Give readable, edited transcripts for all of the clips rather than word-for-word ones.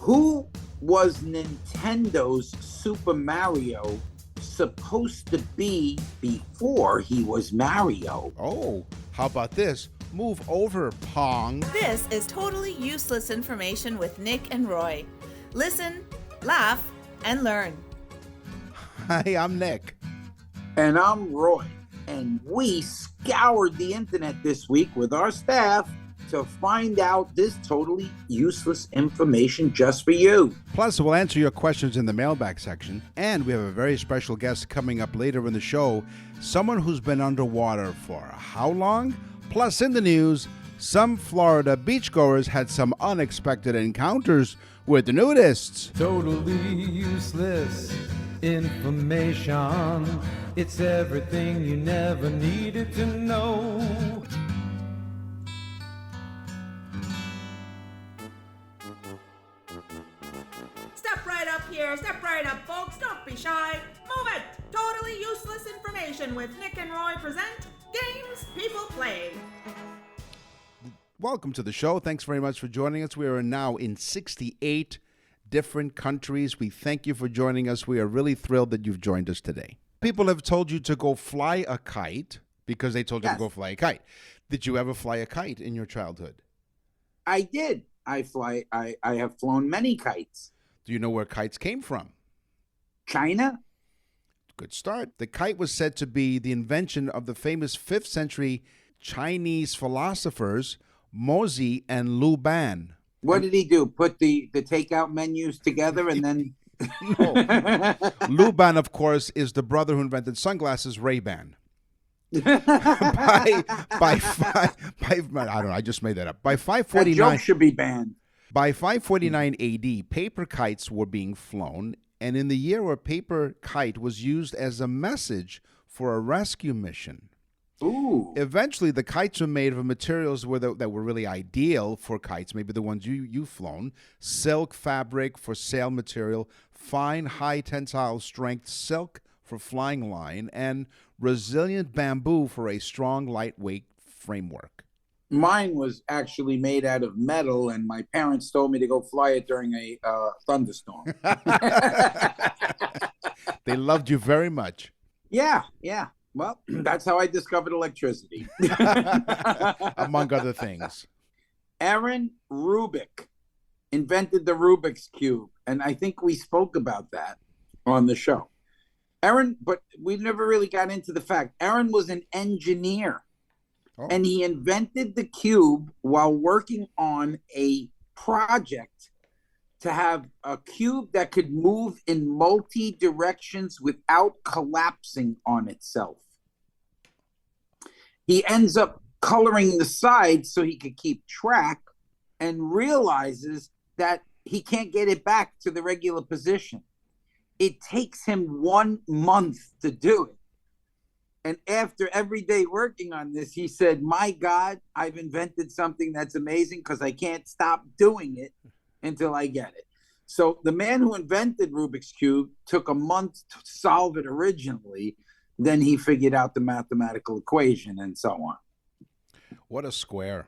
Who was Nintendo's Super Mario supposed to be before he was Mario? Oh, how about this? Move over, Pong. This is totally useless information with Nick and Roy. Listen, laugh, and learn. Hi, I'm Nick. And I'm Roy. And we scoured the internet this week with our staff to find out this totally useless information just for you. Plus, we'll answer your questions in the mailbag section. And we have a very special guest coming up later in the show. Someone who's been underwater for how long? Plus, in the news, some Florida beachgoers had some unexpected encounters with the nudists. Totally useless information. It's everything you never needed to know. Step right up here. Step right up, folks. Don't be shy. Move it. Totally useless information with Nick and Roy present Games People Play. Welcome to the show. Thanks very much for joining us. We are now in 68 different countries. We thank you for joining us. We are really thrilled that you've joined us today. People have told you to go fly a kite because they told you to go fly a kite. Did you ever fly a kite in your childhood? I did. I have flown many kites. Do you know where kites came from? China? Good start. The kite was said to be the invention of the famous 5th century Chinese philosophers Mozi and Lu Ban. What did he do? Put the takeout menus together and then... No. Lu Ban, of course, is the brother who invented sunglasses, Ray-Ban. I don't know, I just made that up. By 549, that joke should be banned. By 549 AD, paper kites were being flown, and in the year a paper kite was used as a message for a rescue mission. Ooh. Eventually, the kites were made of materials that were really ideal for kites, maybe the ones you've flown. Silk fabric for sail material, fine high tensile strength silk for flying line, and resilient bamboo for a strong, lightweight framework. Mine was actually made out of metal, and my parents told me to go fly it during a thunderstorm. They loved you very much. Yeah. Well, that's how I discovered electricity. Among other things. Aaron Rubik invented the Rubik's Cube, and I think we spoke about that on the show. Aaron, but we never really got into the fact. Aaron was an engineer, and he invented the cube while working on a project to have a cube that could move in multi-directions without collapsing on itself. He ends up coloring the sides so he could keep track and realizes that he can't get it back to the regular position. It takes him 1 month to do it. And after every day working on this, he said, my God, I've invented something that's amazing because I can't stop doing it until I get it. So the man who invented Rubik's Cube took a month to solve it originally. Then he figured out the mathematical equation and so on. What a square.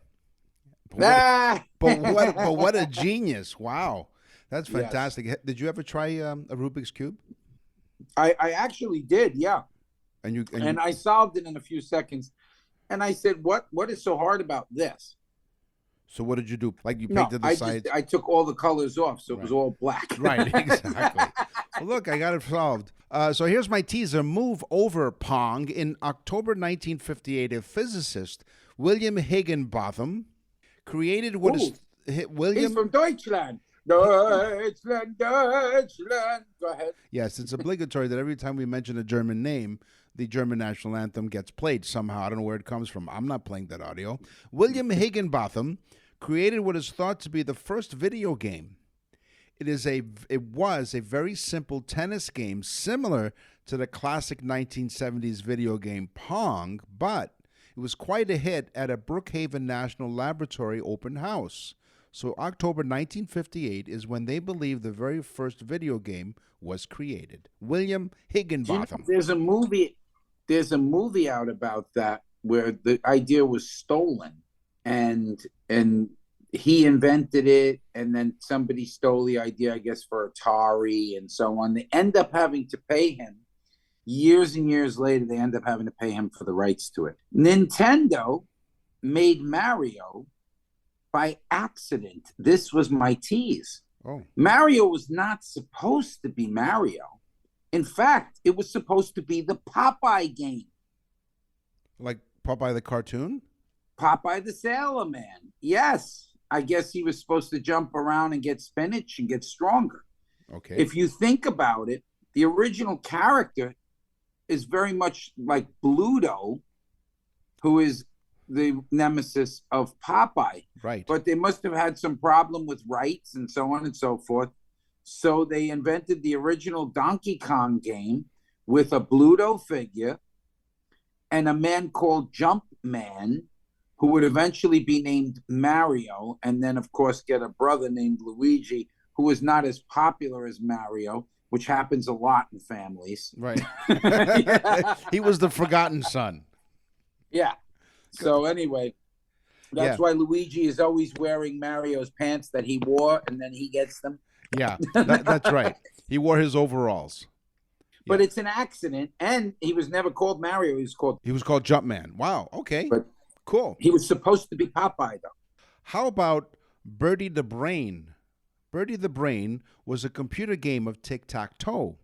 But what a genius. Wow. That's fantastic. Yes. Did you ever try a Rubik's Cube? I actually did, yeah. And I solved it in a few seconds. And I said, what is so hard about this? So what did you do? Like you painted the sides? I took all the colors off, so it was all black. Right, exactly. Well, look, I got it solved. So here's my teaser. Move over, Pong. In October 1958, a physicist, William Higginbotham, created what is... He's from Deutschland. Deutschland. Go ahead. Yes, it's obligatory that every time we mention a German name, the German national anthem gets played somehow. I don't know where it comes from. I'm not playing that audio. William Higginbotham created what is thought to be the first video game. It was a very simple tennis game similar to the classic 1970s video game Pong, but it was quite a hit at a Brookhaven National Laboratory open house. So October 1958 is when they believe the very first video game was created. William Higginbotham. There's a movie out about that where the idea was stolen, and he invented it, and then somebody stole the idea, I guess, for Atari and so on. They end up having to pay him. Years and years later, they end up having to pay him for the rights to it. Nintendo made Mario by accident. This was my tease. Oh. Mario was not supposed to be Mario. In fact, it was supposed to be the Popeye game. Like Popeye the cartoon? Popeye the Sailor Man. Yes. I guess he was supposed to jump around and get spinach and get stronger. Okay. If you think about it, the original character is very much like Bluto, who is the nemesis of Popeye. Right. But they must have had some problem with rights and so on and so forth. So they invented the original Donkey Kong game with a Bluto figure and a man called Jumpman, who would eventually be named Mario, and then, of course, get a brother named Luigi, who was not as popular as Mario, which happens a lot in families. Right. He was the forgotten son. Yeah. So anyway, that's why Luigi is always wearing Mario's pants that he wore, and then he gets them. Yeah, that's right. He wore his overalls. But it's an accident, and he was never called Mario. He was called Jumpman. Wow. Okay. But cool. He was supposed to be Popeye, though. How about Birdie the Brain? Birdie the Brain was a computer game of tic-tac-toe,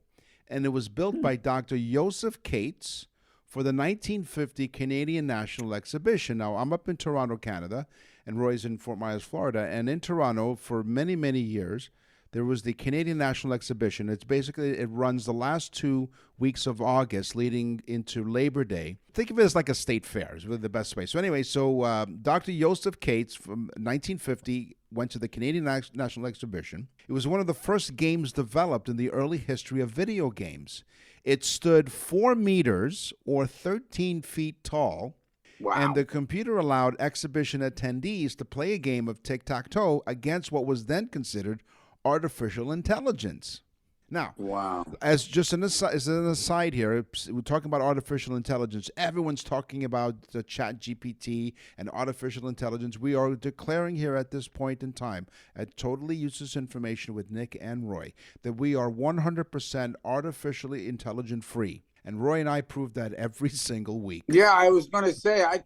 and it was built by Dr. Joseph Cates for the 1950 Canadian National Exhibition. Now, I'm up in Toronto, Canada, and Roy's in Fort Myers, Florida. And in Toronto, for many, many years, there was the Canadian National Exhibition. It runs the last 2 weeks of August leading into Labor Day. Think of it as like a state fair. It's really the best way. So anyway, Dr. Joseph Cates from 1950 went to the Canadian National Exhibition. It was one of the first games developed in the early history of video games. It stood 4 meters or 13 feet tall. Wow. And the computer allowed exhibition attendees to play a game of tic-tac-toe against what was then considered artificial intelligence. Now, wow. As an aside here, we're talking about artificial intelligence. Everyone's talking about the Chat GPT and artificial intelligence. We are declaring here at this point in time at Totally Useless Information with Nick and Roy that we are 100% artificially intelligent free. And Roy and I prove that every single week. Yeah, I was going to say I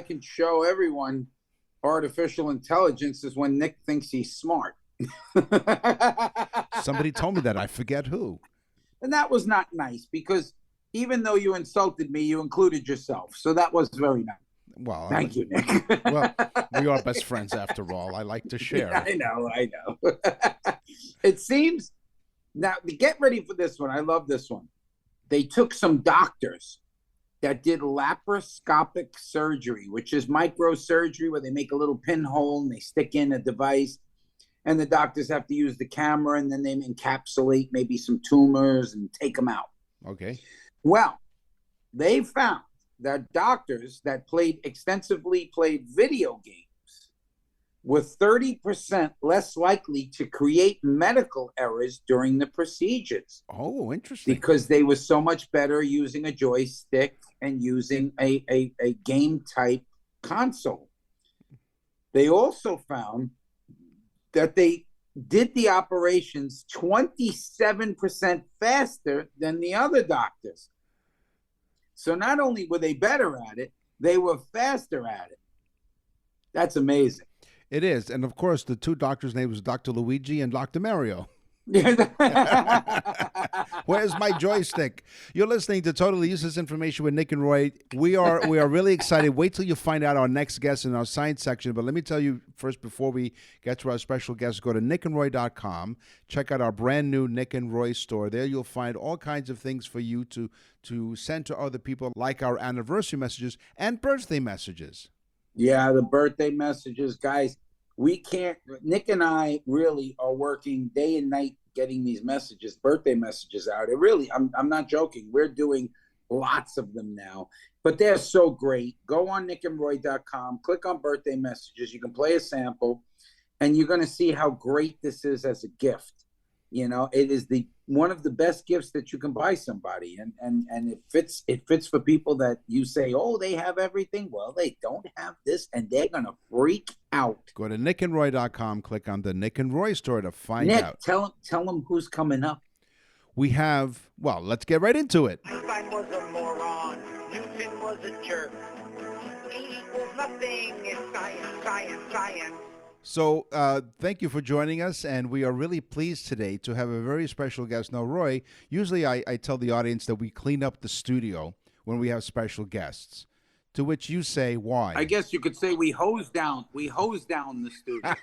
can show everyone artificial intelligence is when Nick thinks he's smart. Somebody told me that. I forget who. And that was not nice because even though you insulted me, you included yourself. So that was very nice. Well, thank you, Nick. Well, we are best friends after all. I like to share. Yeah, I know. It seems now get ready for this one. I love this one. They took some doctors that did laparoscopic surgery, which is microsurgery where they make a little pinhole and they stick in a device. And the doctors have to use the camera, and then they encapsulate maybe some tumors and take them out. Okay. Well, they found that doctors that extensively played video games were 30% less likely to create medical errors during the procedures. Oh, interesting. Because they were so much better using a joystick and using a game-type console. They also found that they did the operations 27% faster than the other doctors. So not only were they better at it, they were faster at it. That's amazing. It is. And of course, the 2 doctors' names was Dr. Luigi and Dr. Mario. Where's my joystick? You're listening to Totally Useless Information with Nick and Roy. We are really excited. Wait till you find out our next guest in our science section. But let me tell you first, before we get to our special guest, go to nickandroy.com. Check out our brand new Nick and Roy store. There you'll find all kinds of things for you to send to other people, like our anniversary messages and birthday messages. Yeah, the birthday messages, guys. Nick and I really are working day and night getting these birthday messages out. I'm not joking. We're doing lots of them now, but they're so great. Go on nickandroy.com, click on birthday messages. You can play a sample, and you're going to see how great this is as a gift. It is the one of the best gifts that you can buy somebody, and it fits for people that you say, oh, they have everything. Well, they don't have this, and they're gonna freak out. Go to nickandroy.com, click on the Nick and Roy store to find Nick, out. tell them who's coming up. We have, well, let's get right into it. Einstein was a moron. Newton was a jerk. E equals nothing. It's science, science, science. So thank you for joining us, and we are really pleased today to have a very special guest. Now, Roy, usually I tell the audience that we clean up the studio when we have special guests, to which you say, why? I guess you could say we hose down the studio.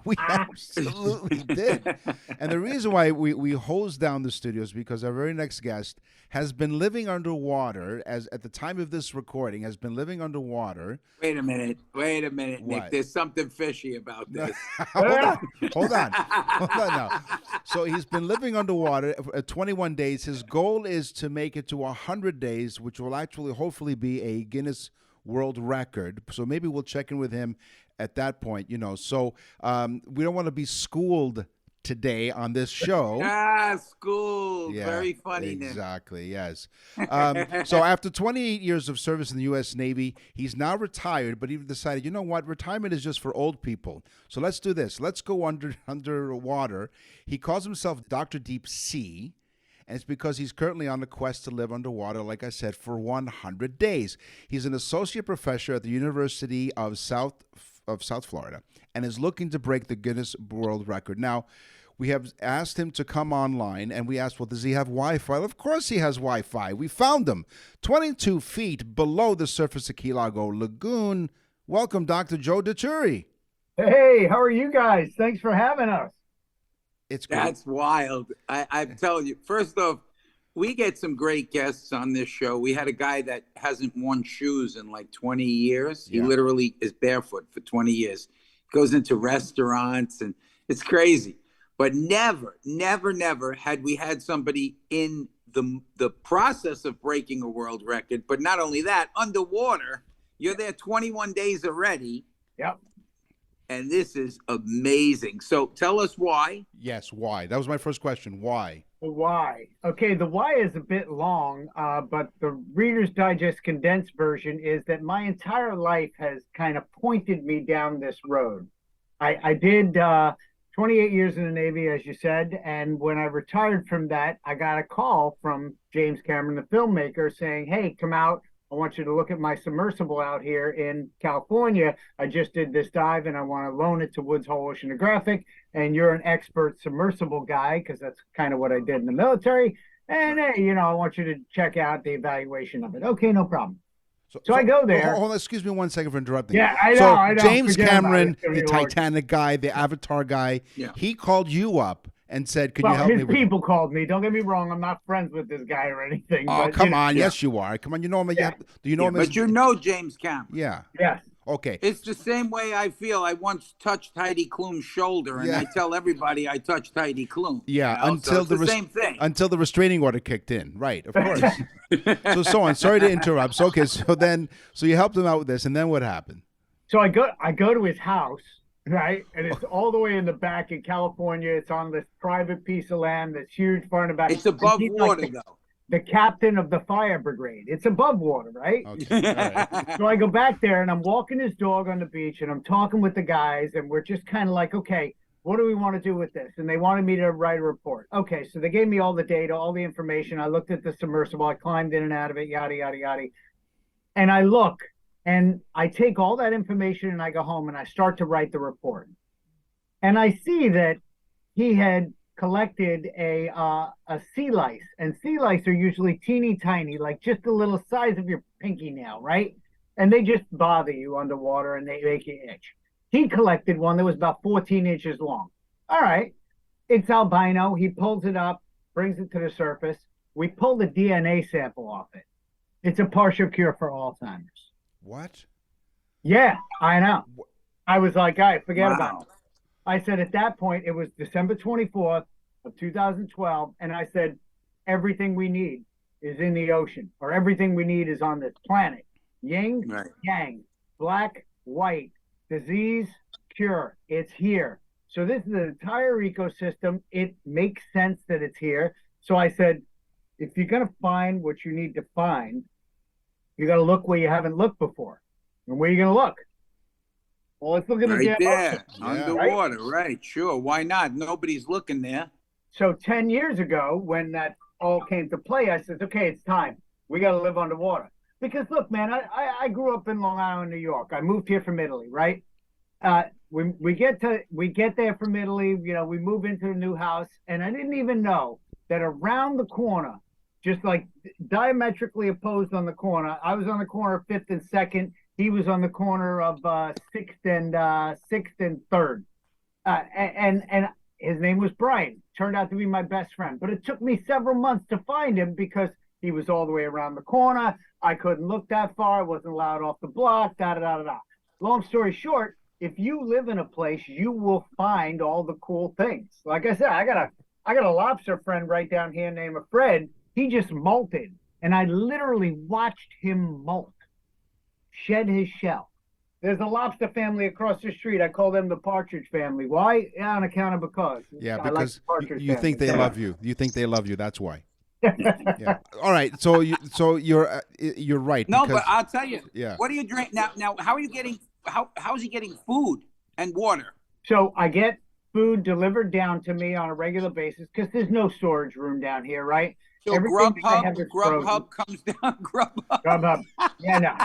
We absolutely did. And the reason why we hosed down the studio is because our very next guest has been living underwater, as at the time of this recording, has been living underwater. Wait a minute, What? Nick. There's something fishy about this. Hold on now. So he's been living underwater for 21 days. His goal is to make it to 100 days, which will actually hopefully be a Guinness World Record. So maybe we'll check in with him at that point, So we don't want to be schooled today on this show. School. Yeah, Very funny, Nick. exactly. Yes. So after 28 years of service in the U.S. Navy, he's now retired. But he decided, you know what? Retirement is just for old people. So let's do this. Let's go underwater. He calls himself Dr. Deep Sea. And it's because he's currently on the quest to live underwater, like I said, for 100 days. He's an associate professor at the University of South Florida and is looking to break the Guinness World Record. Now, we have asked him to come online, and we asked, well, does he have Wi-Fi? Well, of course he has Wi-Fi. We found him 22 feet below the surface of Key Largo Lagoon. Welcome, Dr. Joe Dituri. Hey, how are you guys? Thanks for having us. It's great. That's wild. I'm telling you. First off, we get some great guests on this show. We had a guy that hasn't worn shoes in like 20 years. He literally is barefoot for 20 years. Goes into restaurants, and it's crazy. But never had we had somebody in the process of breaking a world record. But not only that, underwater, you're there 21 days already. Yep. And this is amazing. So tell us why. Yes, why? That was my first question. Why? The why. Okay, the why is a bit long, but the Reader's Digest condensed version is that my entire life has kind of pointed me down this road. I did 28 years in the Navy, as you said, and when I retired from that, I got a call from James Cameron, the filmmaker, saying, hey, come out. I want you to look at my submersible out here in California. I just did this dive, and I want to loan it to Woods Hole Oceanographic. And you're an expert submersible guy, because that's kind of what I did in the military. And, hey, I want you to check out the evaluation of it. Okay, no problem. So I go there. Hold on, excuse me 1 second for interrupting. Yeah, I know. I know. James Cameron, the New York. Titanic guy, the Avatar guy, he called you up and said, "Can you help me?" His people called me. Don't get me wrong. I'm not friends with this guy or anything. Oh, but, come on. Yes, you are. Come on. You know him. Yeah. Do you know him? But you know James Cameron. Yeah. Yes. Okay. It's the same way I feel. I once touched Heidi Klum's shoulder, and I tell everybody I touched Heidi Klum. Yeah, until the same thing. Until the restraining order kicked in. Right, of course. so on. Sorry to interrupt. So you helped him out with this, and then what happened? So I go to his house, right? And it's all the way in the back in California. It's on this private piece of land that's huge, far in the back. It's above water, though. The captain of the fire brigade. It's above water, right? Okay. All right. So I go back there, and I'm walking his dog on the beach, and I'm talking with the guys, and we're just kind of like, okay, what do we want to do with this? And they wanted me to write a report. Okay, so they gave me all the data, all the information. I looked at the submersible. I climbed in and out of it, yada, yada, yada. And I look, and I take all that information, and I go home, and I start to write the report. And I see that he had collected a sea lice, and sea lice are usually teeny tiny, like just the little size of your pinky nail, right? And they just bother you underwater, and they make you itch. He collected one that was about 14 inches long. All right, it's albino. He pulls it up, brings it to the surface. We pull the DNA sample off it. It's a partial cure for Alzheimer's. What? Yeah, I know. I was like, all right, forget about it. I said at that point, it was December 24th of 2012, and I said, everything we need is in the ocean, or everything we need is on this planet. Yin, yang, black, white, disease, cure. It's here. So this is an entire ecosystem. It makes sense that it's here. So I said, if you're going to find what you need to find, you got to look where you haven't looked before. And where are you going to look? Well, let's look at the Right damn there, ocean, underwater, right? Sure, why not? Nobody's looking there. So 10 years ago, when that all came to play, I said, okay, it's time. We got to live underwater. Because look, man, I grew up in Long Island, New York. I moved here from Italy, right? We get there from Italy, we move into a new house, and I didn't even know that around the corner, just like diametrically opposed on the corner, I was on the corner of 5th and 2nd. He was on the corner of 6th and 3rd. And his name was Brian. Turned out to be my best friend. But it took me several months to find him because he was all the way around the corner. I couldn't look that far. I wasn't allowed off the block, da-da-da-da-da. Long story short, if you live in a place, you will find all the cool things. Like I said, I got a lobster friend right down here named Fred. He just molted. And I literally watched him molt, shed his shell. There's a lobster family across the street. I call them the Partridge family. Why? Yeah, on account of because. Yeah, I because like you think they love you. You think they love you. That's why. yeah. Yeah. All right. So you're right. No, because, but I'll tell you. Yeah. What do you drink now? Now, how are you getting? How's he getting food and water? So I get food delivered down to me on a regular basis because there's no storage room down here, right? So Grubhub comes down. Grubhub. Yeah, no.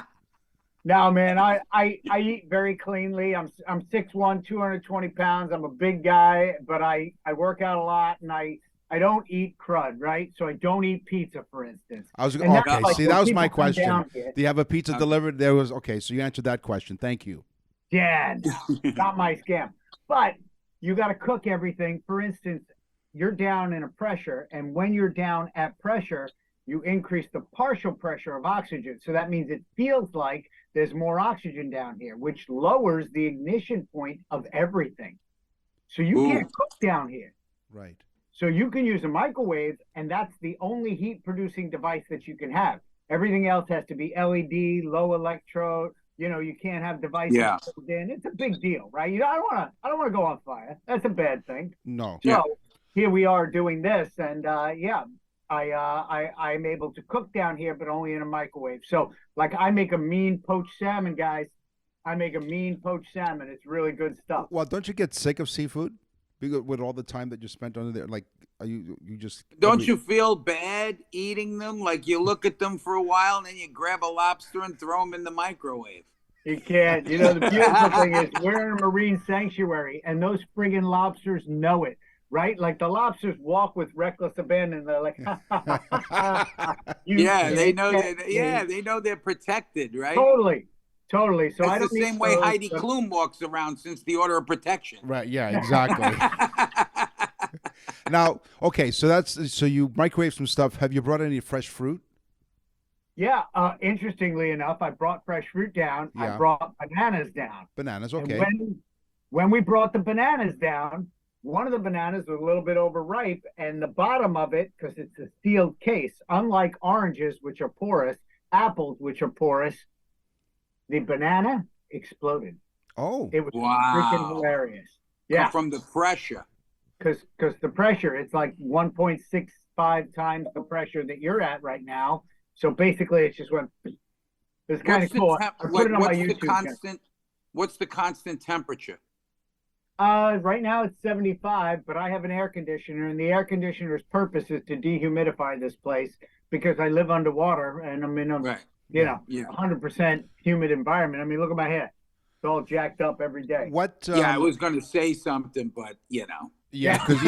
No, man, I eat very cleanly. I'm 6'1", 220 pounds. I'm a big guy, but I work out a lot, and I don't eat crud, right? So I don't eat pizza, for instance. Okay. Like, see, that was my people come question. down here- Do you have a pizza delivered? Okay. So you answered that question. Thank you. Yeah, no, not my scam. But you got to cook everything. For instance, you're down in a pressure, and when you're down at pressure, you increase the partial pressure of oxygen. So that means it feels like there's more oxygen down here, which lowers the ignition point of everything. So you can't cook down here. Right. So you can use a microwave, and that's the only heat-producing device that you can have. Everything else has to be LED, low electrode. You can't have devices plugged in. It's a big deal, right? I don't want to go on fire. That's a bad thing. No. So here we are doing this, and I'm able to cook down here, but only in a microwave. So, like, I make a mean poached salmon, guys. I make a mean poached salmon. It's really good stuff. Well, don't you get sick of seafood? With all the time that you spent under there, like, are you just Don't you feel bad eating them? Like you look at them for a while and then you grab a lobster and throw them in the microwave. You can't. The beautiful thing is we're in a marine sanctuary, and those friggin' lobsters know it, right? Like the lobsters walk with reckless abandon. They're like, they know they're protected, right? Totally. So That's I don't the same way Heidi Klum walks around since the Order of Protection. Right. Yeah. Exactly. Now, okay. So you microwave some stuff. Have you brought any fresh fruit? Yeah. Interestingly enough, I brought fresh fruit down. Yeah. I brought bananas down. Bananas. Okay. And when we brought the bananas down, one of the bananas was a little bit overripe, and the bottom of it, because it's a sealed case, unlike oranges, which are porous, apples, which are porous, the banana exploded. Oh, it was freaking hilarious. Yeah, from the pressure. Because the pressure, it's like 1.65 times the pressure that you're at right now. So basically, it just went. It's kind of cool. I put it on my YouTube channel. What's the constant temperature? Right now it's 75, but I have an air conditioner, and the air conditioner's purpose is to dehumidify this place because I live underwater and I'm in a 100% humid environment. I mean, look at my hair. It's all jacked up every day. I was going to say something, but Yeah, because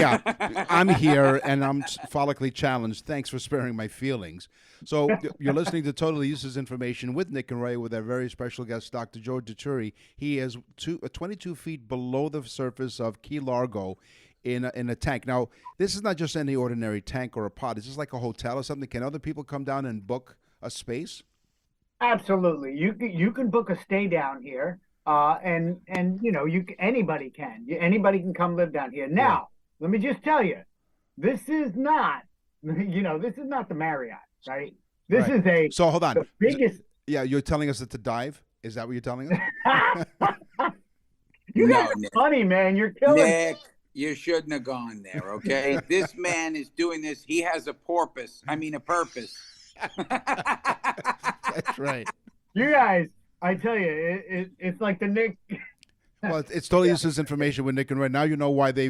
I'm here and I'm follically challenged. Thanks for sparing my feelings. So you're listening to Totally Useless Information with Nick and Ray with our very special guest, Dr. Joe Dituri. He is 22 feet below the surface of Key Largo in a tank. Now, this is not just any ordinary tank or a pod. Is this like a hotel or something? Can other people come down and book a space? Absolutely. You can book a stay down here. And anybody can. Anybody can come live down here. Now, let me just tell you, this is not, this is not the Marriott, right? This is So hold on. The biggest. Yeah, you're telling us that to dive? Is that what you're telling us? You guys are Nick. funny, man. You're killing. Nick, you shouldn't have gone there, okay? This man is doing this. He has a purpose. That's right. You guys, I tell you, it's like the Nick. Well, it's totally useless information with Nick and Roy. Now you know why they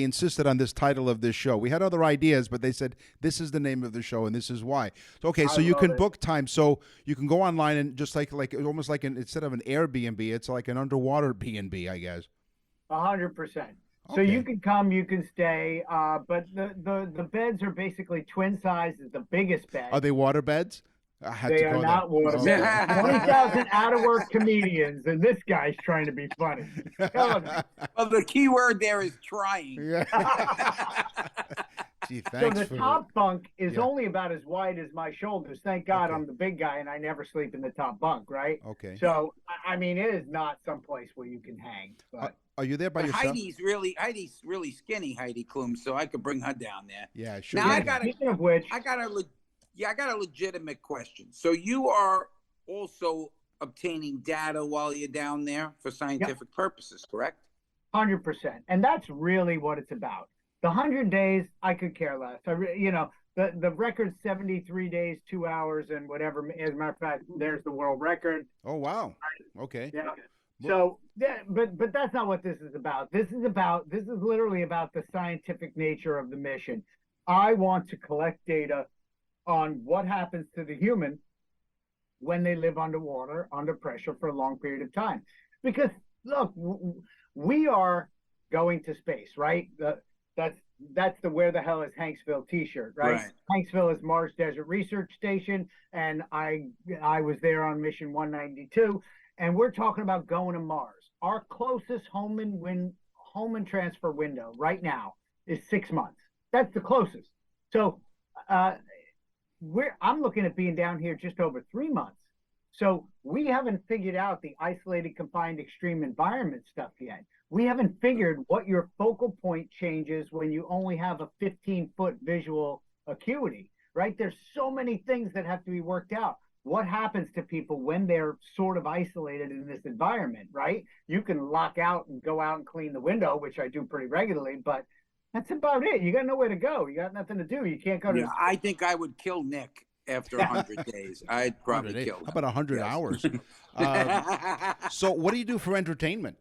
insisted on this title of this show. We had other ideas, but they said this is the name of the show and this is why. So, okay, so you can book time. So you can go online and just like almost like instead of an Airbnb, it's like an underwater B&B, I guess. 100%. So you can come, you can stay, but the beds are basically twin sizes, the biggest bed. Are they water beds? They are not water beds. 20,000 out-of-work comedians, and this guy's trying to be funny. Well, the key word there is trying. Yeah. Gee, So thanks the for top bunk is only about as wide as my shoulders. Thank God I'm the big guy and I never sleep in the top bunk, right? Okay. So, I mean, it is not someplace where you can hang. But Are you there by yourself? Heidi's really skinny, Heidi Klum, so I could bring her down there. Yeah, sure. Now Yeah. Speaking of which, I got a legitimate question. So you are also obtaining data while you're down there for scientific purposes, correct? 100%. And that's really what it's about. The 100 days, I could care less. The record's 73 days, 2 hours, and whatever. As a matter of fact, there's the world record. Oh, wow. Okay. Yeah. So, but that's not what this is about. This is literally about the scientific nature of the mission. I want to collect data on what happens to the human when they live underwater, under pressure for a long period of time. Because look, we are going to space, right? That's the Where the Hell is Hanksville t-shirt, right? Hanksville is Mars Desert Research Station, and I was there on mission 192, and we're talking about going to Mars. Our closest home and transfer window right now is 6 months. That's the closest. So I'm looking at being down here just over 3 months. So we haven't figured out the isolated, confined, extreme environment stuff yet. We haven't figured what your focal point changes when you only have a 15-foot visual acuity, right? There's so many things that have to be worked out. What happens to people when they're sort of isolated in this environment, right? You can lock out and go out and clean the window, which I do pretty regularly, but that's about it. You got nowhere to go. You got nothing to do. You can't go to. Yeah, I think I would kill Nick after 100 days. I'd probably kill him. How about 100 hours? So what do you do for entertainment?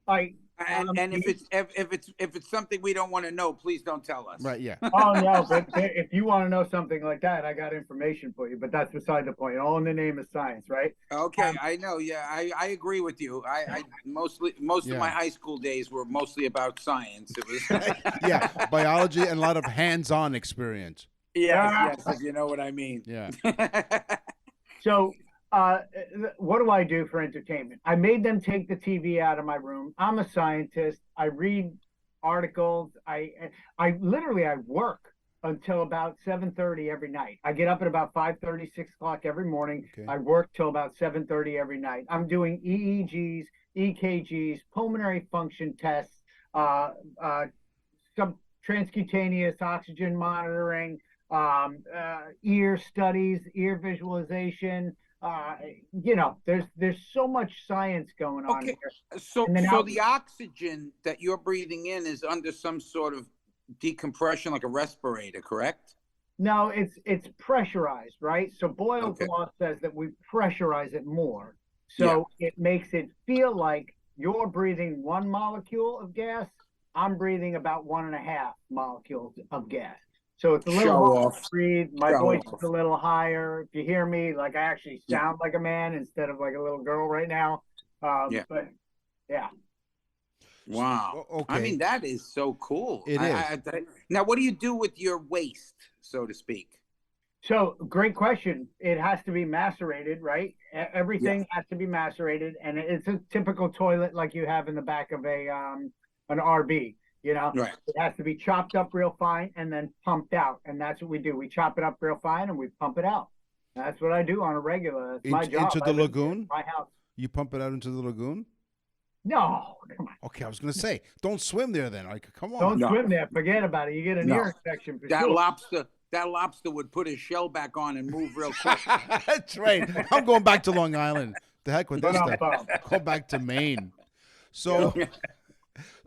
And if it's something we don't want to know, please don't tell us. Right? Yeah. Oh no, but if you want to know something like that, I got information for you. But that's beside the point. All in the name of science, right? Okay, I know. Yeah, I agree with you. I most of my high school days were mostly about science. It was Yeah, biology and a lot of hands-on experience. yes, if you know what I mean. Yeah. So, what do I do for entertainment? I made them take the TV out of my room. I'm a scientist. I read articles. I literally work until about 7:30 every night. I get up at about 5:30, 6 o'clock every morning. Okay. I work till about 7:30 every night. I'm doing EEGs, EKGs, pulmonary function tests, some transcutaneous oxygen monitoring, ear studies, ear visualization. There's so much science going on here. So the oxygen that you're breathing in is under some sort of decompression, like a respirator, correct? No, it's pressurized, right? So Boyle's law says that we pressurize it more. So it makes it feel like you're breathing 1 molecule of gas. I'm breathing about 1.5 molecules of gas. So it's a little harder to breathe. My voice is a little higher. If you hear me, like I actually sound like a man instead of like a little girl right now. But yeah. Wow. Okay. I mean, that is so cool. It is. Now, what do you do with your waste, so to speak? So great question. It has to be macerated, right? Everything has to be macerated, and it's a typical toilet like you have in the back of an RV. It has to be chopped up real fine and then pumped out, and that's what we do. We chop it up real fine and we pump it out. That's what I do on a regular. That's my job. Into the lagoon? My house. You pump it out into the lagoon? No, come on. Okay, I was gonna say, don't swim there then. Like, come on. Don't swim there. Forget about it. You get an ear infection for sure. That lobster would put his shell back on and move real quick. That's right. I'm going back to Long Island. The heck with this stuff. Go back to Maine. So,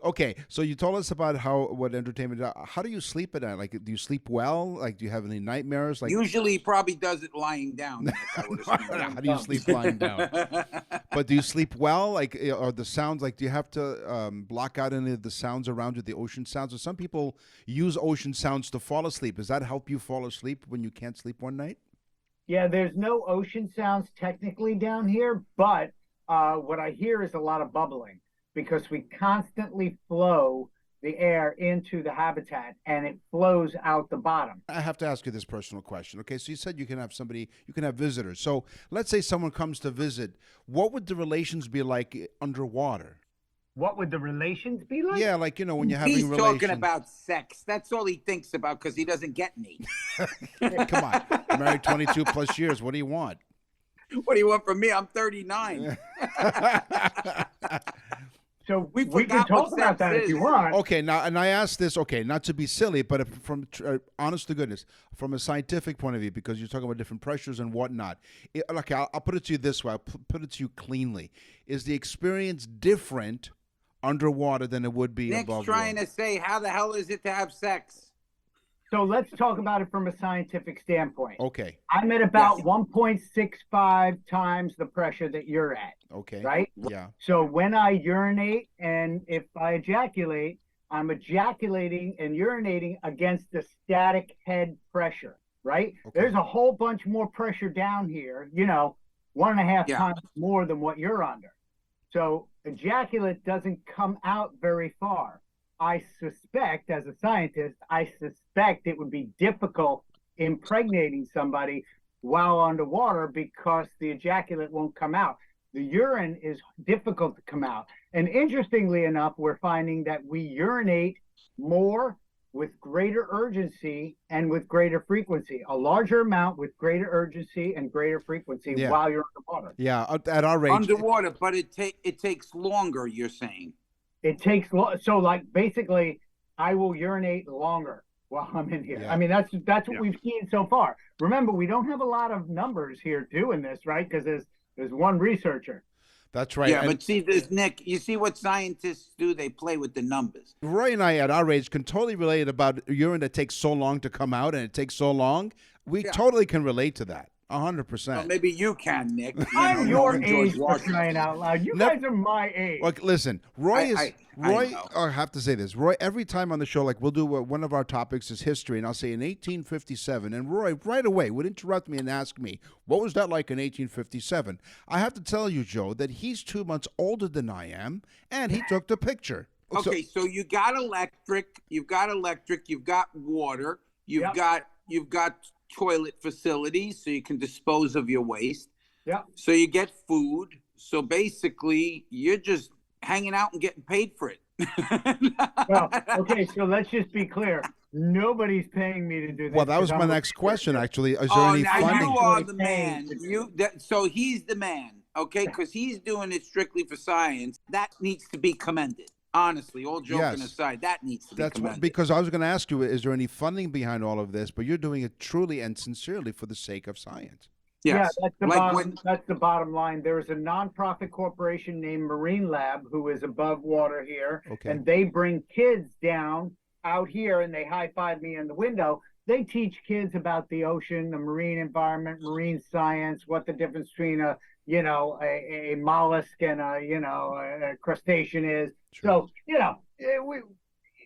okay, so you told us about what entertainment. How do you sleep at night? Like, do you sleep well? Like, do you have any nightmares? Like, Usually, he probably does it lying down. Nick, I would assume. how do you sleep lying down? But do you sleep well? Like, are the sounds like? Do you have to block out any of the sounds around you, the ocean sounds? Or some people use ocean sounds to fall asleep. Does that help you fall asleep when you can't sleep one night? Yeah, there's no ocean sounds technically down here, but what I hear is a lot of bubbling because we constantly flow the air into the habitat and it flows out the bottom. I have to ask you this personal question. Okay, so you said you can have visitors. So let's say someone comes to visit. What would the relations be like underwater? What would the relations be like? Yeah, like, when you're having He's relations. talking about sex. That's all he thinks about because he doesn't get any. Come on. I'm married 22 plus years. What do you want? What do you want from me? I'm 39. So We we can forgot what talk about sex that if is. you want. Okay, now, and I asked this, okay, not to be silly, but from honest to goodness, from a scientific point of view, because you're talking about different pressures and whatnot. Okay, I'll put it to you this way. I'll put it to you cleanly. Is the experience different underwater than it would be Nick's above trying water? to say, how the hell is it to have sex? So let's talk about it from a scientific standpoint. Okay, I'm at about Yes. 1.65 times the pressure that you're at, okay. right? Yeah. So when I urinate and if I ejaculate, I'm ejaculating and urinating against the static head pressure, right? Okay. There's a whole bunch more pressure down here, 1.5 Yeah. times more than what you're under. So ejaculate doesn't come out very far. I suspect, as a scientist, it would be difficult impregnating somebody while underwater because the ejaculate won't come out. The urine is difficult to come out. And interestingly enough, we're finding that we urinate more with greater urgency and with greater frequency, a larger amount with greater urgency and greater frequency Yeah. while you're underwater. Yeah, at our age. Underwater, but it takes longer, you're saying. It takes so like basically I will urinate longer while I'm in here. Yeah. I mean that's what we've seen so far. Remember, we don't have a lot of numbers here doing this, right? Because there's one researcher. That's right. Yeah, And but see, there's Nick. You see what scientists do? They play with the numbers. Roy and I, at our age, can totally relate about urine that takes so long to come out and it takes so long. We Yeah. totally can relate to that. Well, 100%. maybe you can, Nick. I'm your knowing George age for Washington. crying out loud. You Nope. guys are my age. Look, listen, Roy I know. have to say this. Roy, every time on the show, like we'll do one of our topics is history, and I'll say in 1857, and Roy right away would interrupt me and ask me, what was that like in 1857? I have to tell you, Joe, that he's 2 months older than I am, and he took the picture. Okay, so you got electric, you've got water, you've Yep. got toilet facilities so you can dispose of your waste. Yeah. So you get food. So basically, you're just hanging out and getting paid for it. Well, okay, so let's just be clear. Nobody's paying me to do this. Well, that was 'cause my I'm next question, actually. Is there Oh, any now funding? you are Actually the man. paying. So he's the man, okay? Because he's doing it strictly for science. That needs to be commended. Honestly, all joking Yes. aside, that needs to be That's commended. because I was going to ask you, is there any funding behind all of this? But you're doing it truly and sincerely for the sake of science. Yeah, Yes. that's the Like bottom. when- That's the bottom line. There is a nonprofit corporation named Marine Lab who is above water here, Okay. and they bring kids down out here, and they high five me in the window. They teach kids about the ocean, the marine environment, marine science, what the difference between a mollusk and a crustacean is. Sure. So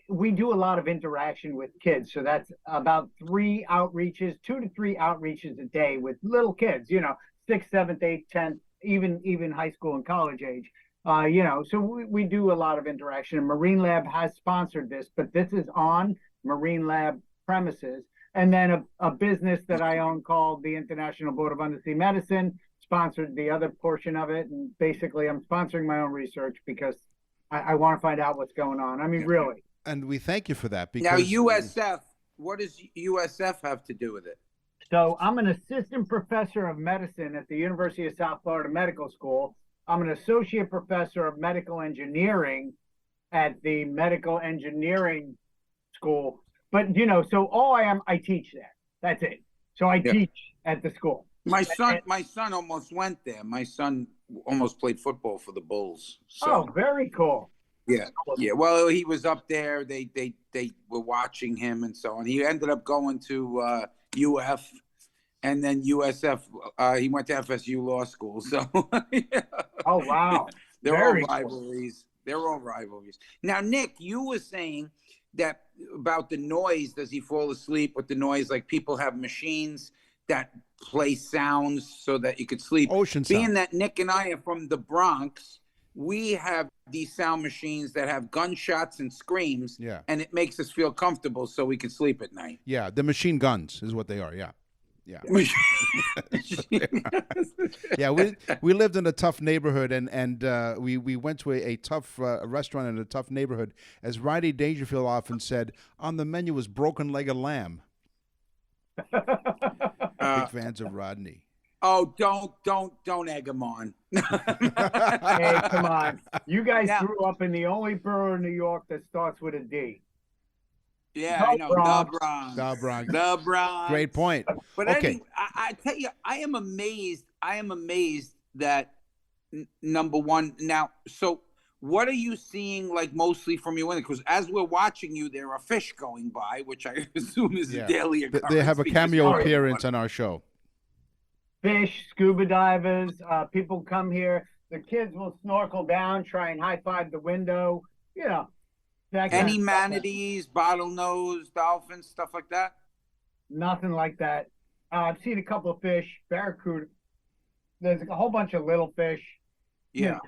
we do a lot of interaction with kids. So that's about 2 to 3 outreaches a day with little kids, 6th, 7th, 8th, 10th, even high school and college age. So we do a lot of interaction. And Marine Lab has sponsored this, but this is on Marine Lab premises. And then a business that I own called the International Board of Undersea Medicine sponsored the other portion of it. And basically I'm sponsoring my own research because I want to find out what's going on. I mean, really. And we thank you for that. Now, Because USF, what does USF have to do with it? So I'm an assistant professor of medicine at the University of South Florida Medical School. I'm an associate professor of medical engineering at the medical engineering school. But, so all I teach there. That's it. So I teach at the school. My son almost went there. My son almost played football for the Bulls. So. Oh, very cool. Yeah, yeah. Well, he was up there. They were watching him and so on. He ended up going to UF, and then USF. He went to FSU Law School. So. Yeah. Oh wow. They're Very all rivalries. Cool. They're all rivalries. Now, Nick, you were saying that about the noise. Does he fall asleep with the noise? Like people have machines that play sounds so that you could sleep. Ocean sound. Being that Nick and I are from the Bronx, we have these sound machines that have gunshots and screams. Yeah. And it makes us feel comfortable so we can sleep at night. Yeah, the machine guns is what they are. Yeah. Yeah. Yeah, we lived in a tough neighborhood, and we went to a tough restaurant in a tough neighborhood. As Rodney Dangerfield often said, on the menu was broken-legged lamb. Big fans of Rodney. Oh, don't egg him on. Hey, come on. You guys grew up in the only borough in New York that starts with a D. Yeah, I know. Bronx. The Bronx. The Bronx. Great point. But okay. anyway, I tell you, I am amazed that number one. Now, so what are you seeing like mostly from your window? Because as we're watching you, there are fish going by, which I assume is a daily occurrence. They have a cameo appearance on our show. Fish, scuba divers, people come here. The kids will snorkel down, try and high five the window. You know. Any manatees, bottlenose, dolphins, stuff like that? Nothing like that. I've seen a couple of fish, barracuda. There's a whole bunch of little fish. Yeah.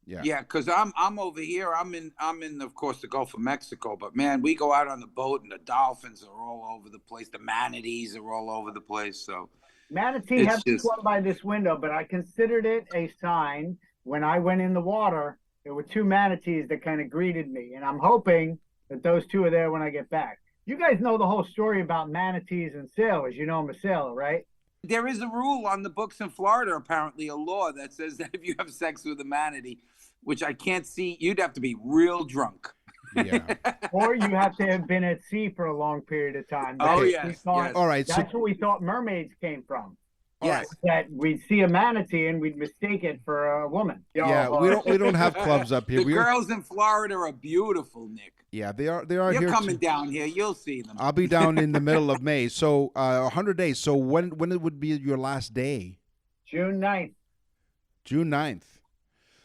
Yeah. Yeah, because I'm over here. I'm in of course the Gulf of Mexico, but man, we go out on the boat and the dolphins are all over the place. The manatees are all over the place. So manatee haven't swum by this window, but I considered it a sign when I went in the water. There were two manatees that kind of greeted me, and I'm hoping that those two are there when I get back. You guys know the whole story about manatees and sailors. You know I'm a sailor, right? There is a rule on the books in Florida, apparently a law that says that if you have sex with a manatee, which I can't see, you'd have to be real drunk. Yeah. Or you have to have been at sea for a long period of time. Oh, yes. All right. That's where we thought mermaids came from. Yes. That we'd see a manatee and we'd mistake it for a woman. Yeah, we don't have clubs up here. The girls in Florida are beautiful, Nick. Yeah, they are You're here. coming down here. You'll see them. I'll be down in the middle of May. So 100 days. So when it would be your last day? June 9th. June 9th.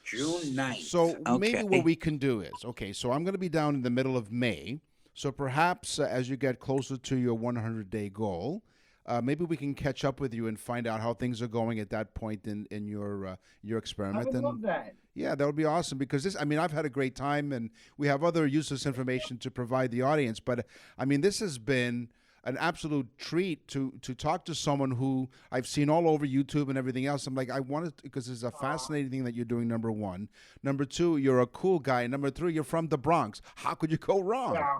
June 9th. So maybe what we can do is, okay, so I'm going to be down in the middle of May. So perhaps as you get closer to your 100-day goal, maybe we can catch up with you and find out how things are going at that point in your experiment. I would love that. Yeah, that would be awesome because I've had a great time and we have other useless information to provide the audience. But this has been an absolute treat to talk to someone who I've seen all over YouTube and everything else. I'm like, I wanted, because it's a fascinating thing that you're doing, number one. Number two, you're a cool guy. Number three, you're from the Bronx. How could you go wrong? Yeah.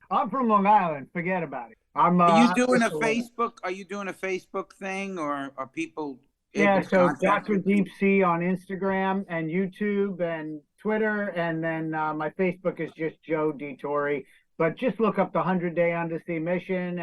I'm from Long Island. Forget about it. Are you doing a Facebook? Are you doing a Facebook thing, or are people? Yeah, so Dr. Deep Sea on Instagram and YouTube and Twitter, and then my Facebook is just Joe Dituri. But just look up the 100-Day Undersea Mission,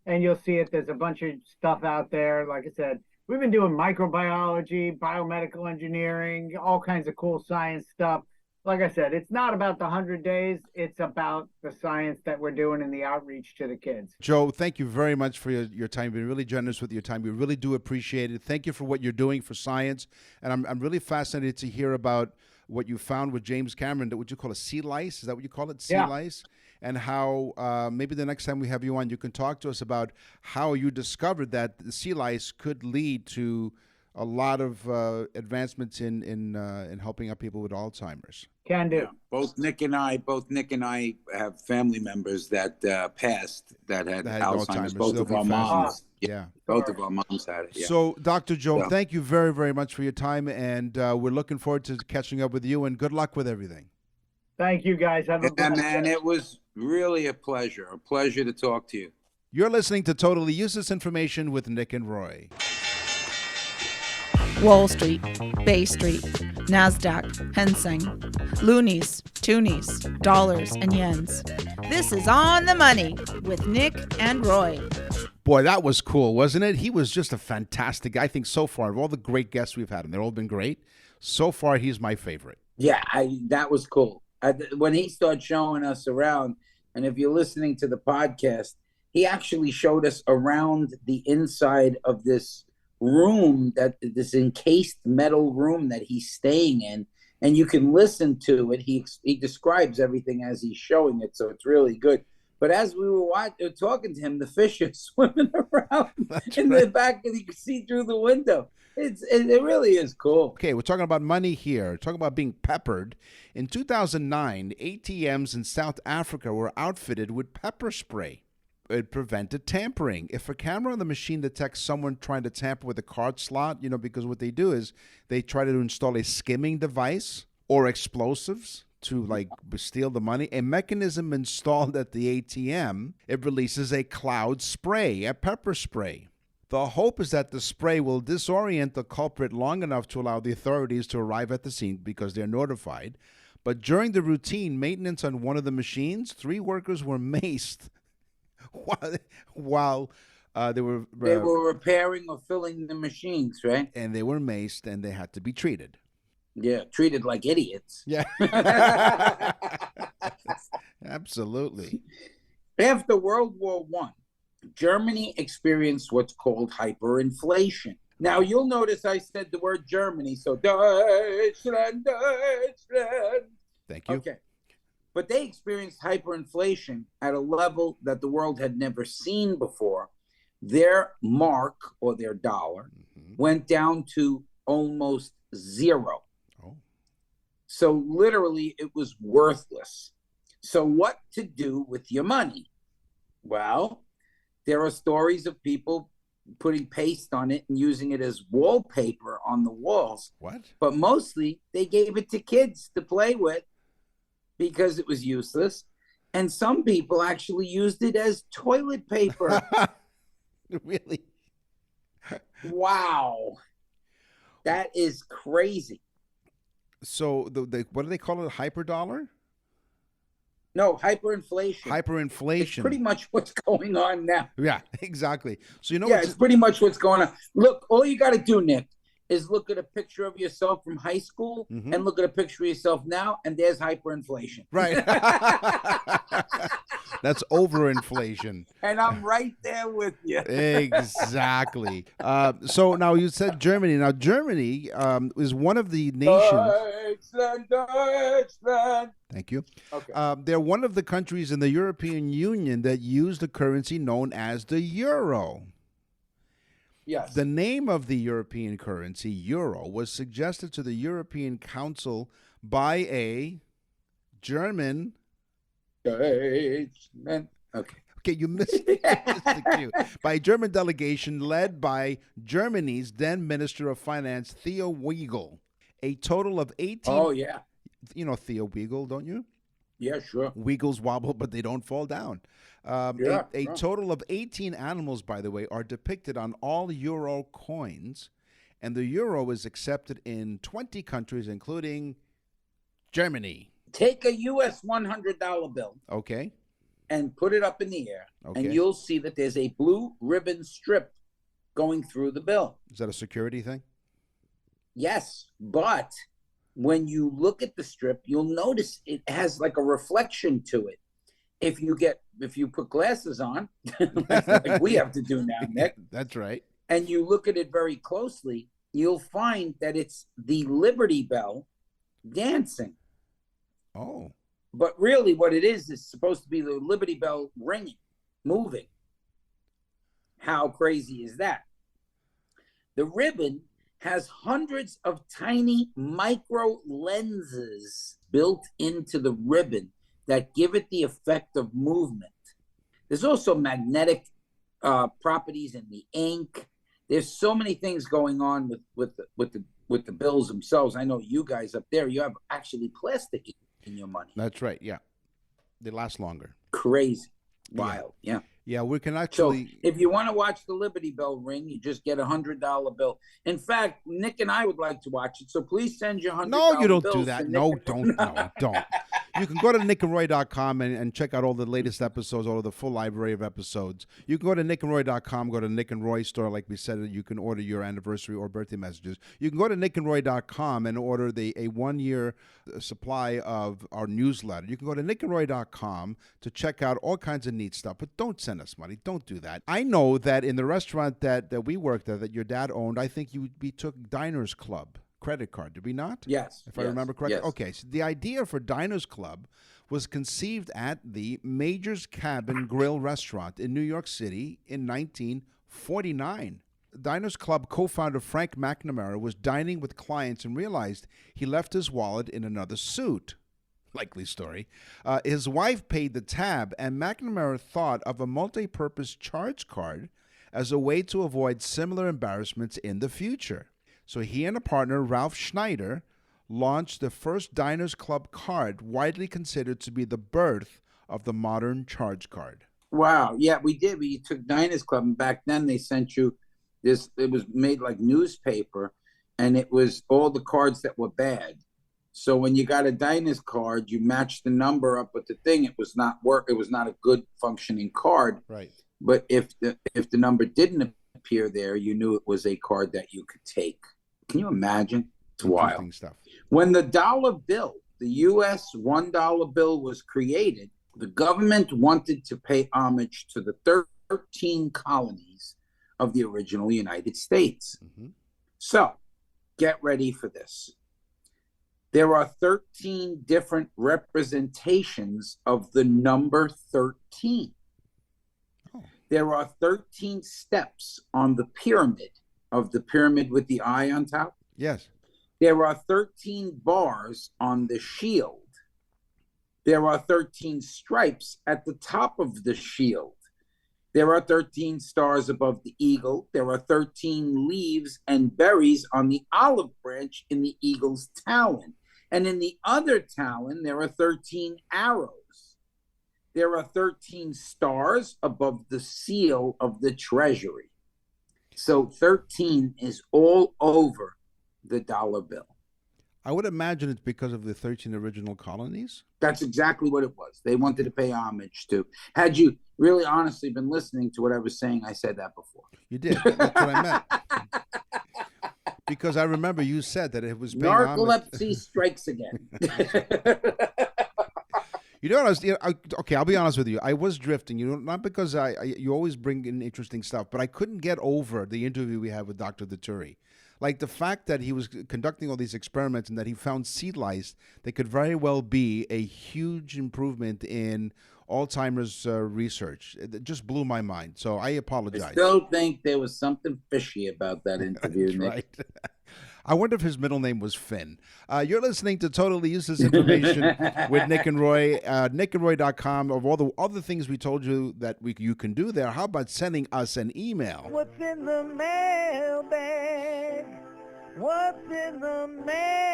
and you'll see it. There's a bunch of stuff out there. Like I said, we've been doing microbiology, biomedical engineering, all kinds of cool science stuff. Like I said, it's not about the 100 days. It's about the science that we're doing and the outreach to the kids. Joe, thank you very much for your time. You've been really generous with your time. We really do appreciate it. Thank you for what you're doing for science. And I'm really fascinated to hear about what you found with James Cameron. What you call a sea lice? Is that what you call it? Sea lice? And how maybe the next time we have you on, you can talk to us about how you discovered that the sea lice could lead to a lot of advancements in helping out people with Alzheimer's. Can do. Yeah. Both Nick and I have family members that passed that had Alzheimer's. Both of our moms. Yeah. Both of our moms had it. Yeah. So, Dr. Joe, thank you very, very much for your time, and we're looking forward to catching up with you, and good luck with everything. Thank you, guys. Have a good man, it was really a pleasure to talk to you. You're listening to Totally Useless Information with Nick and Roy. Wall Street, Bay Street, NASDAQ, Hang Seng, loonies, toonies, dollars, and yens. This is On the Money with Nick and Roy. Boy, that was cool, wasn't it? He was just a fantastic guy. I think so far, of all the great guests we've had, and they've all been great, so far he's my favorite. Yeah, that was cool. When he started showing us around, and if you're listening to the podcast, he actually showed us around the inside of this room, this encased metal room that he's staying in, and you can listen to it. He describes everything as he's showing it, so it's really good. But as we were talking to him, the fish are swimming around the back, and you can see through the window. It really is cool. Okay, we're talking about money here. We're talking about being peppered. In 2009, ATMs in South Africa were outfitted with pepper spray. It prevented tampering. If a camera on the machine detects someone trying to tamper with a card slot, because what they do is they try to install a skimming device or explosives to steal the money. A mechanism installed at the ATM, it releases a cloud spray, a pepper spray. The hope is that the spray will disorient the culprit long enough to allow the authorities to arrive at the scene because they're notified. But during the routine maintenance on one of the machines, 3 workers were maced while they were repairing or filling the machines, right? And they were maced, and they had to be treated. Yeah, treated like idiots. Yeah. Absolutely. After World War I, Germany experienced what's called hyperinflation. Now, you'll notice I said the word Germany, so Deutschland. Thank you. Okay. But they experienced hyperinflation at a level that the world had never seen before. Their mark, or their dollar, went down to almost zero. So literally, it was worthless. So what to do with your money? Well, there are stories of people putting paste on it and using it as wallpaper on the walls. What? But mostly, they gave it to kids to play with because it was useless. And some people actually used it as toilet paper. Really? Wow. That is crazy. So what do they call it? Hyperdollar? No, hyperinflation. Hyperinflation. It's pretty much what's going on now. Yeah, exactly. So it's pretty much what's going on. Look, all you got to do, Nick, is look at a picture of yourself from high school and look at a picture of yourself now, and there's hyperinflation. Right. That's overinflation. And I'm right there with you. Exactly. So now you said Germany. Now Germany is one of the nations. Deutschland. Thank you. Okay. They're one of the countries in the European Union that use the currency known as the euro. Yes. The name of the European currency, euro, was suggested to the European Council by a German. Deutschland. Okay, you missed the cue. By a German delegation led by Germany's then Minister of Finance, Theo Wiegel. A total of 18. Oh, yeah. You know Theo Wiegel, don't you? Yeah, sure. Wiegels wobble, but they don't fall down. A total of 18 animals, by the way, are depicted on all euro coins, and the euro is accepted in 20 countries, including Germany. Take a U.S. $100 bill. Okay. And put it up in the air, okay. And you'll see that there's a blue ribbon strip going through the bill. Is that a security thing? Yes, but when you look at the strip, you'll notice it has like a reflection to it. If you put glasses on, like we have to do now, Nick. That's right. And you look at it very closely, you'll find that it's the Liberty Bell dancing. Oh. But really what it is supposed to be the Liberty Bell ringing, moving. How crazy is that? The ribbon has hundreds of tiny micro lenses built into the ribbon that give it the effect of movement. There's also magnetic properties in the ink. There's so many things going on with the bills themselves. I know you guys up there, you have actually plastic in your money. That's right. Yeah, they last longer. Crazy, wild. Yeah. Yeah, we can actually. So if you want to watch the Liberty Bell ring, you just get $100 bill. In fact, Nick and I would like to watch it, so please send your $100. No, you don't do that. No, don't. You can go to nickandroy.com and check out all the latest episodes, all of the full library of episodes. You can go to nickandroy.com, go to Nick and Roy store, like we said, you can order your anniversary or birthday messages. You can go to nickandroy.com and order a 1-year supply of our newsletter. You can go to nickandroy.com to check out all kinds of neat stuff, but don't send us money. Don't do that. I know that in the restaurant that we worked at, that your dad owned, I think we took Diners Club credit card, did we not? Yes. If I remember correctly. Yes. Okay, so the idea for Diners Club was conceived at the Major's Cabin Grill restaurant in New York City in 1949. Diners Club co-founder Frank McNamara was dining with clients and realized he left his wallet in another suit. Likely story. His wife paid the tab, and McNamara thought of a multi-purpose charge card as a way to avoid similar embarrassments in the future. So he and a partner, Ralph Schneider, launched the first Diners Club card, widely considered to be the birth of the modern charge card. Wow. Yeah, we did. We took Diners Club, and back then they sent you this. It was made like newspaper, and it was all the cards that were bad. So when you got a Diners card, you matched the number up with the thing. It was not work. It was not a good functioning card. Right. But if the number didn't appear there, you knew it was a card that you could take. Can you imagine? It's wild. Stuff. When the dollar bill, the U.S. $1 bill was created, the government wanted to pay homage to the 13 colonies of the original United States. Mm-hmm. So get ready for this. There are 13 different representations of the number 13. There are 13 steps on the pyramid with the eye on top. Yes. There are 13 bars on the shield. There are 13 stripes at the top of the shield. There are 13 stars above the eagle. There are 13 leaves and berries on the olive branch in the eagle's talon. And in the other talon, there are 13 arrows. There are 13 stars above the seal of the treasury. So 13 is all over the dollar bill. I would imagine it's because of the 13 original colonies. That's exactly what it was. They wanted to pay homage to. Had you really honestly been listening to what I was saying, I said that before. You did. That's what I meant. Because I remember you said that it was paying narcolepsy strikes again. You know what okay, I'll be honest with you. I was drifting, not because you always bring in interesting stuff, but I couldn't get over the interview we had with Dr. Dituri. Like the fact that he was conducting all these experiments and that he found sea lice that could very well be a huge improvement in Alzheimer's research. It just blew my mind. So I apologize. I still think there was something fishy about that interview, Nick. Right. I wonder if his middle name was Finn. You're listening to Totally Useless Information with Nick and Roy. nickandroy.com. Of all the other things we told you that you can do there, how about sending us an email? What's in the mailbag? What's in the mail?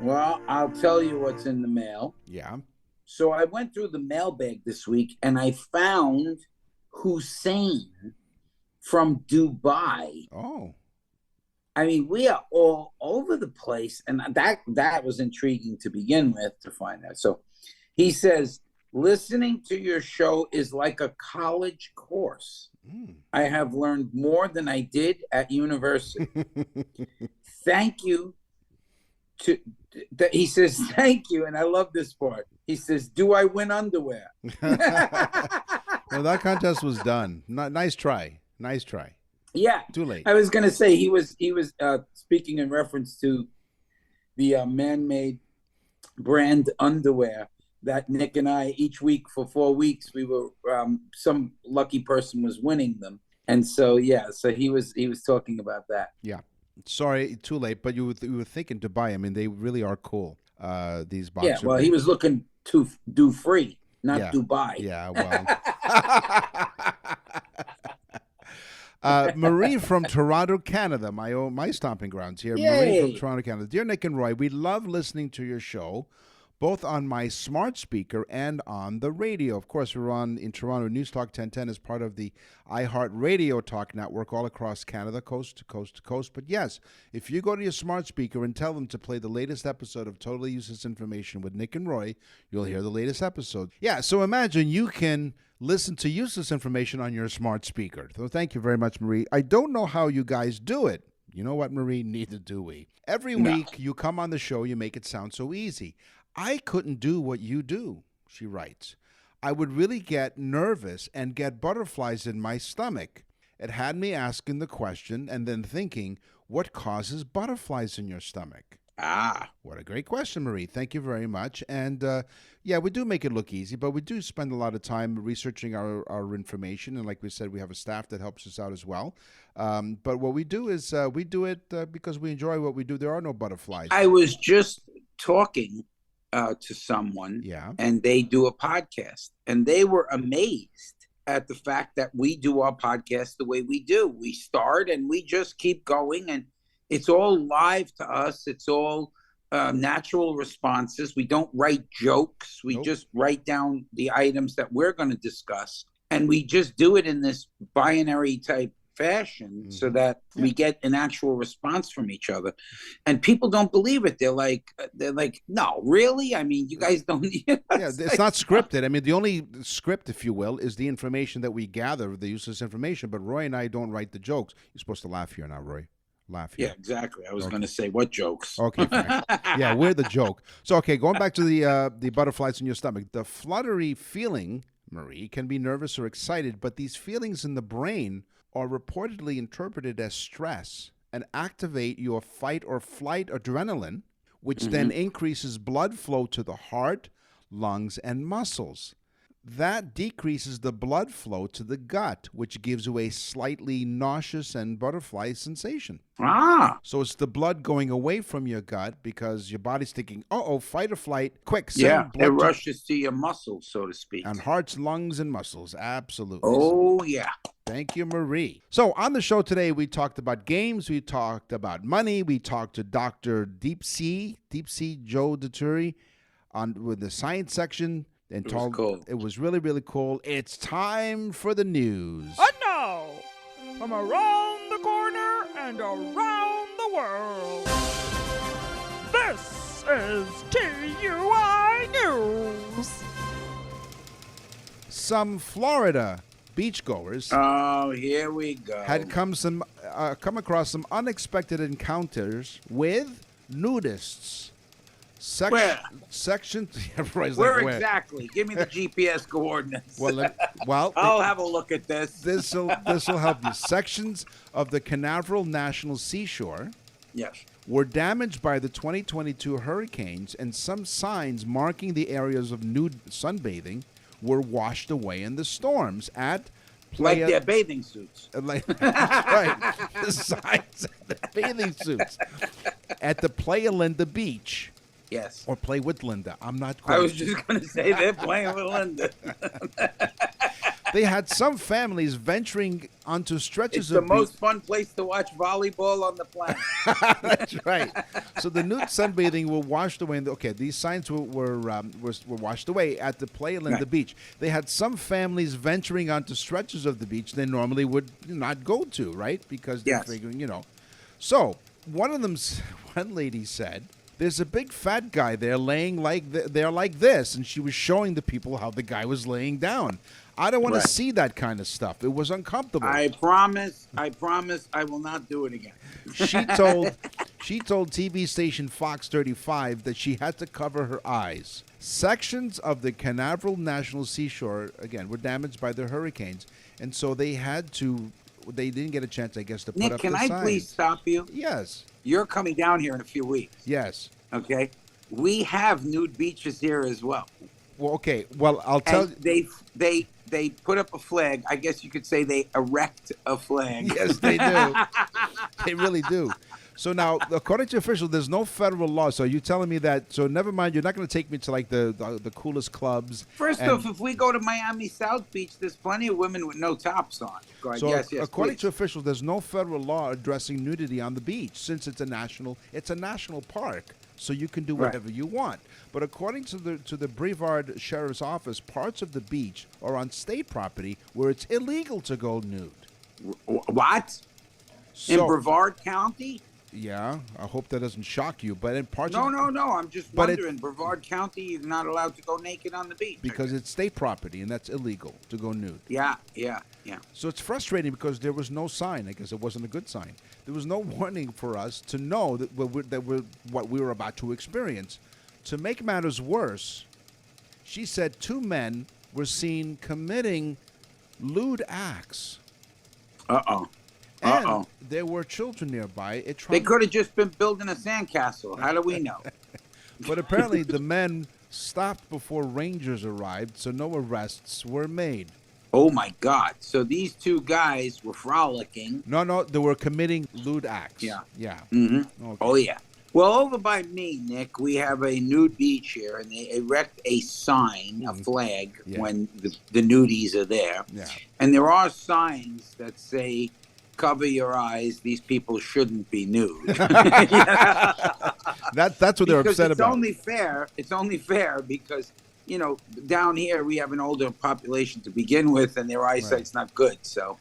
Well, I'll tell you what's in the mail. Yeah. So I went through the mailbag this week, and I found Hussein from Dubai. Oh. I mean, we are all over the place, and that was intriguing to begin with to find that. So he says, listening to your show is like a college course. I have learned more than I did at university. Thank you. He says, thank you, and I love this part. He says, do I win underwear? Well, that contest was done. Nice try. Nice try. Yeah. Too late. I was going to say he was speaking in reference to the man-made brand underwear that Nick and I, each week for 4 weeks, we were some lucky person was winning them. And so, so he was talking about that. Yeah. Sorry, too late, but you were thinking Dubai. I mean, they really are cool, these boxers. Yeah, well, he was looking to do free, not Dubai. Yeah, well. Marie from Toronto, Canada, my stomping grounds here. Yay. Marie from Toronto, Canada. Dear Nick and Roy, we love listening to your show, both on my smart speaker and on the radio. Of course, we're on in Toronto. News Talk 1010 is part of the iHeart Radio Talk network all across Canada, coast to coast to coast. But yes, if you go to your smart speaker and tell them to play the latest episode of Totally Useless Information with Nick and Roy, you'll hear the latest episode. Yeah, so imagine you can listen to useless information on your smart speaker. So thank you very much, Marie. I don't know how you guys do it. You know what, Marie? Neither do we. Every week you come on the show, you make it sound so easy. I couldn't do what you do, she writes. I would really get nervous and get butterflies in my stomach. It had me asking the question and then thinking, what causes butterflies in your stomach? What a great question, Marie. Thank you very much. And yeah, we do make it look easy, but we do spend a lot of time researching our information. And like we said, we have a staff that helps us out as well. But what we do is we do it because we enjoy what we do. There are no butterflies. I was just talking to someone, and they do a podcast, and they were amazed at the fact that we do our podcast the way we do. We start and we just keep going, and it's all live to us. It's all natural responses. We don't write jokes. We just write down the items that we're going to discuss. And we just do it in this binary type fashion so that we get an actual response from each other. And people don't believe it. They're like, no, really? I mean, you guys don't. It's not scripted. I mean, the only script, if you will, is the information that we gather, the useless information. But Roy and I don't write the jokes. You're supposed to laugh here now, Roy. Laugh here. Yeah, exactly. I was going to say, what jokes? Okay, fine. Yeah, we're the joke. So, okay, going back to the butterflies in your stomach. The fluttery feeling, Marie, can be nervous or excited, but these feelings in the brain are reportedly interpreted as stress and activate your fight or flight adrenaline, which then increases blood flow to the heart, lungs, and muscles. That decreases the blood flow to the gut, which gives you a slightly nauseous and butterfly sensation. So it's the blood going away from your gut because your body's thinking, fight or flight, quick, send blood. It rushes to your muscles, so to speak. And hearts, lungs, and muscles, absolutely. Oh, yeah. Thank you, Marie. So on the show today, we talked about games, we talked about money, we talked to Dr. Deep Sea Joe Dituri with the science section. And it was really, really cool. It's time for the news. And now, from around the corner and around the world, this is TUI News. Some Florida beachgoers here we go. had come across some unexpected encounters with nudists. Where? Where exactly? Give me the GPS coordinates. Well, I'll have a look at this. This'll help you. Sections of the Canaveral National Seashore were damaged by the 2022 hurricanes, and some signs marking the areas of nude sunbathing were washed away in the storms at like their bathing suits. Right. The signs of the bathing suits at the Playa Linda Beach. Yes. Or play with Linda. I'm not quite. I was just going to say they're playing with Linda. They had some families venturing onto stretches of beach. It's the most fun place to watch volleyball on the planet. That's right. So the nude sunbathing were washed away. These signs were washed away at the Playa Linda Beach. They had some families venturing onto stretches of the beach they normally would not go to, right? Because they're figuring, So one lady said, there's a big fat guy there laying like this, and she was showing the people how the guy was laying down. I don't want to see that kind of stuff. It was uncomfortable. I promise I will not do it again. She told TV station Fox 35 that she had to cover her eyes. Sections of the Canaveral National Seashore, again, were damaged by the hurricanes, and so they didn't get a chance, I guess, to put Nick, up the signs. Nick, can I please stop you? Yes. You're coming down here in a few weeks. Yes. Okay. We have nude beaches here as well. Well, okay. Well, I'll tell you. They put up a flag. I guess you could say they erect a flag. Yes, they do. They really do. So now, according to officials, there's no federal law. So you're telling me that? So never mind. You're not going to take me to like the coolest clubs. First off, if we go to Miami South Beach, there's plenty of women with no tops on. Go ahead. So Yes, according please. to officials, there's no federal law addressing nudity on the beach since it's a national park. So you can do whatever you want. But according to the Brevard Sheriff's Office, parts of the beach are on state property where it's illegal to go nude. What? In So, Brevard County? yeah, I hope that doesn't shock you. But in parts No, of no. I'm just But wondering. Brevard County, you're not allowed to go naked on the beach. because it's state property and that's illegal to go nude. Yeah. So it's frustrating because there was no sign. I guess it wasn't a good sign. There was no warning for us to know that what we were about to experience. To make matters worse, she said 2 men were seen committing lewd acts. Uh-oh. And there were children nearby. They could have just been building a sandcastle. How do we know? But apparently the men stopped before rangers arrived, so no arrests were made. Oh, my God. So these 2 guys were frolicking. No, they were committing lewd acts. Yeah. Mm-hmm. Okay. Oh, yeah. Well, over by me, Nick, we have a nude beach here, and they erect a sign, a flag, when the nudies are there. Yeah. And there are signs that say, cover your eyes, these people shouldn't be nude. That's what they're upset about. It's only fair because, down here we have an older population to begin with, and their eyesight's not good. So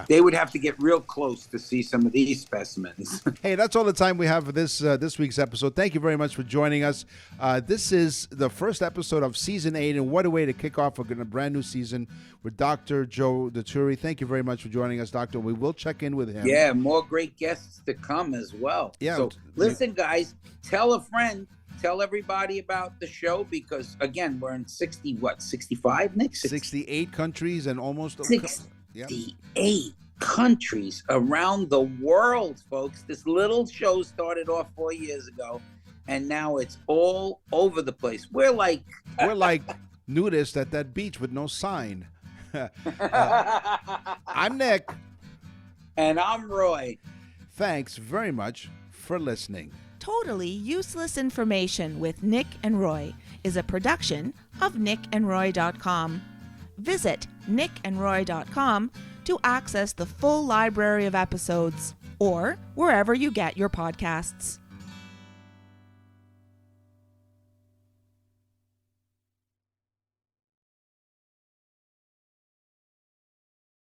they would have to get real close to see some of these specimens. Hey, that's all the time we have for this week's episode. Thank you very much for joining us. This is the first episode of Season 8, and what a way to kick off a brand new season with Dr. Joe Dituri. Thank you very much for joining us, Doctor. We will check in with him. Yeah, more great guests to come as well. Yeah. So listen, guys, tell a friend. Tell everybody about the show because, again, we're in 65, Nick? 68 countries and almost 68 countries around the world, folks. This little show started off 4 years ago, and now it's all over the place. We're like nudists at that beach with no sign. I'm Nick. And I'm Roy. Thanks very much for listening. Totally Useless Information with Nick and Roy is a production of nickandroy.com. Visit nickandroy.com to access the full library of episodes or wherever you get your podcasts.